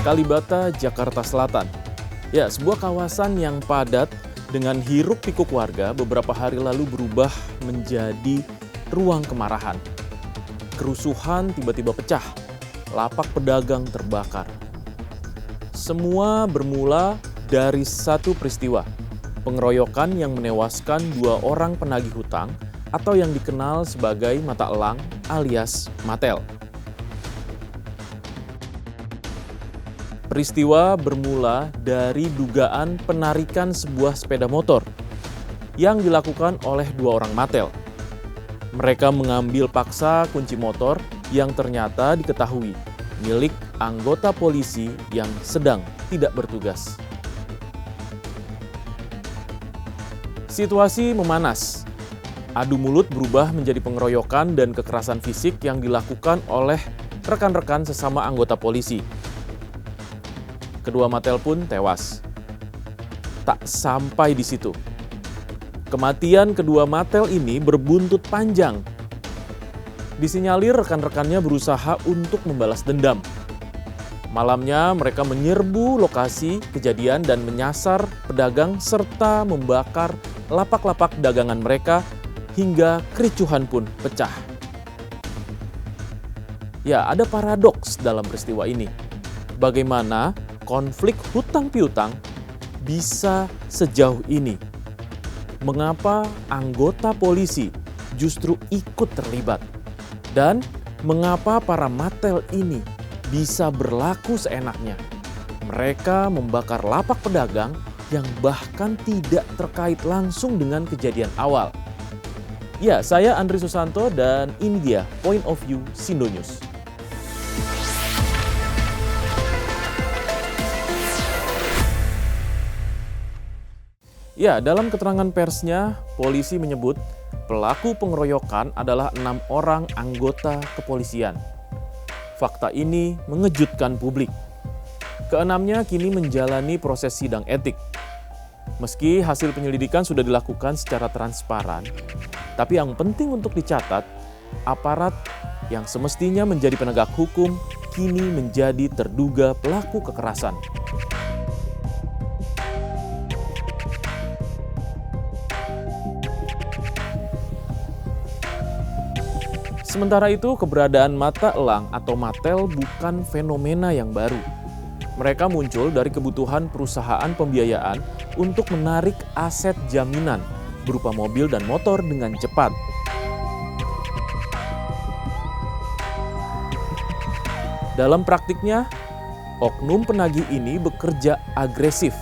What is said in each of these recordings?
Kalibata, Jakarta Selatan. Ya, sebuah kawasan yang padat dengan hiruk-pikuk warga beberapa hari lalu berubah menjadi ruang kemarahan. Kerusuhan tiba-tiba pecah, lapak pedagang terbakar. Semua bermula dari satu peristiwa, pengeroyokan yang menewaskan 2 orang penagih hutang atau yang dikenal sebagai mata elang alias Matel. Peristiwa bermula dari dugaan penarikan sebuah sepeda motor yang dilakukan oleh 2 orang Matel. Mereka mengambil paksa kunci motor yang ternyata diketahui milik anggota polisi yang sedang tidak bertugas. Situasi memanas. Adu mulut berubah menjadi pengeroyokan dan kekerasan fisik yang dilakukan oleh rekan-rekan sesama anggota polisi. Kedua Matel pun tewas. Tak sampai di situ. Kematian kedua Matel ini berbuntut panjang. Disinyalir rekan-rekannya berusaha untuk membalas dendam. Malamnya mereka menyerbu lokasi kejadian dan menyasar pedagang serta membakar lapak-lapak dagangan mereka hingga kericuhan pun pecah. Ya, ada paradoks dalam peristiwa ini. Bagaimana konflik hutang piutang bisa sejauh ini? Mengapa anggota polisi justru ikut terlibat? Dan mengapa para Matel ini bisa berlaku seenaknya? Mereka membakar lapak pedagang yang bahkan tidak terkait langsung dengan kejadian awal. Ya, saya Andri Susanto dan ini dia Point of View Sindo News. Ya, dalam keterangan persnya, polisi menyebut pelaku pengeroyokan adalah 6 orang anggota kepolisian. Fakta ini mengejutkan publik. Keenamnya kini menjalani proses sidang etik. Meski hasil penyelidikan sudah dilakukan secara transparan, tapi yang penting untuk dicatat, aparat yang semestinya menjadi penegak hukum kini menjadi terduga pelaku kekerasan. Sementara itu, keberadaan mata elang atau Matel bukan fenomena yang baru. Mereka muncul dari kebutuhan perusahaan pembiayaan untuk menarik aset jaminan berupa mobil dan motor dengan cepat. Dalam praktiknya, oknum penagih ini bekerja agresif,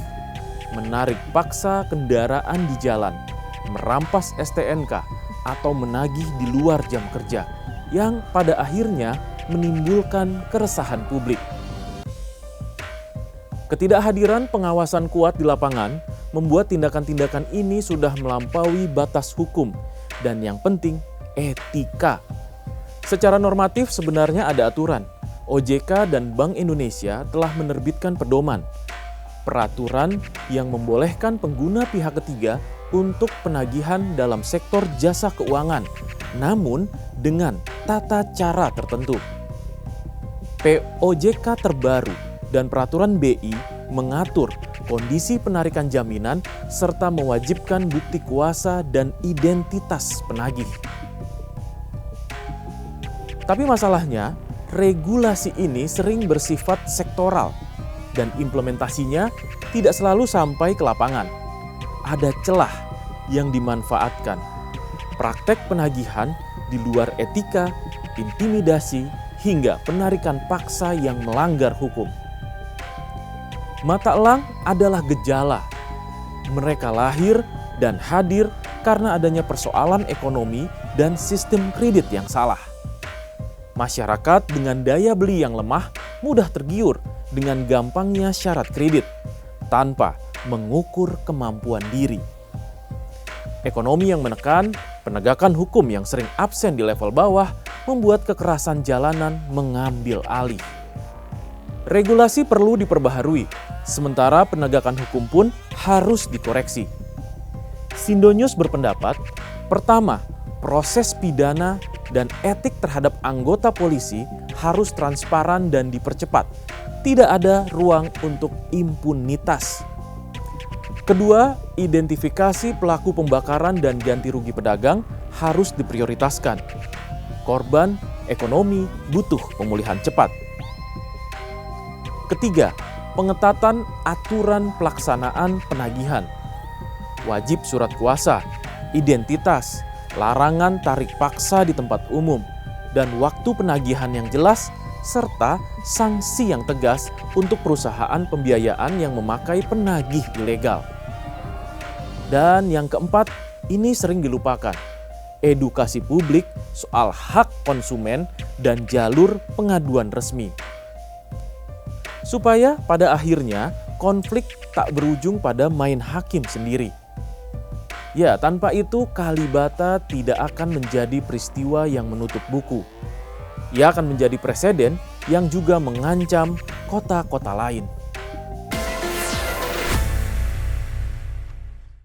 menarik paksa kendaraan di jalan, merampas STNK, atau menagih di luar jam kerja, yang pada akhirnya menimbulkan keresahan publik. Ketidakhadiran pengawasan kuat di lapangan membuat tindakan-tindakan ini sudah melampaui batas hukum dan yang penting etika. Secara normatif sebenarnya ada aturan. OJK dan Bank Indonesia telah menerbitkan pedoman, peraturan yang membolehkan pengguna pihak ketiga untuk penagihan dalam sektor jasa keuangan, namun dengan tata cara tertentu. POJK terbaru dan peraturan BI mengatur kondisi penarikan jaminan serta mewajibkan bukti kuasa dan identitas penagih. Tapi masalahnya, regulasi ini sering bersifat sektoral dan implementasinya tidak selalu sampai ke lapangan. Ada celah yang dimanfaatkan. Praktek penagihan di luar etika, intimidasi, hingga penarikan paksa yang melanggar hukum. Mata elang adalah gejala. Mereka lahir dan hadir karena adanya persoalan ekonomi dan sistem kredit yang salah. Masyarakat dengan daya beli yang lemah mudah tergiur dengan gampangnya syarat kredit tanpa mengukur kemampuan diri. Ekonomi yang menekan, penegakan hukum yang sering absen di level bawah membuat kekerasan jalanan mengambil alih. Regulasi perlu diperbaharui, sementara penegakan hukum pun harus dikoreksi. Sindo News berpendapat, pertama, proses pidana dan etik terhadap anggota polisi harus transparan dan dipercepat. tidak ada ruang untuk impunitas. Kedua, identifikasi pelaku pembakaran dan ganti rugi pedagang harus diprioritaskan. Korban ekonomi butuh pemulihan cepat. Ketiga, pengetatan aturan pelaksanaan penagihan. Wajib surat kuasa, identitas, larangan tarik paksa di tempat umum, dan waktu penagihan yang jelas, serta sanksi yang tegas untuk perusahaan pembiayaan yang memakai penagih ilegal. Dan yang keempat, ini sering dilupakan, edukasi publik soal hak konsumen dan jalur pengaduan resmi. Supaya pada akhirnya konflik tak berujung pada main hakim sendiri. Ya, tanpa itu Kalibata tidak akan menjadi peristiwa yang menutup buku. Ia akan menjadi presiden yang juga mengancam kota-kota lain.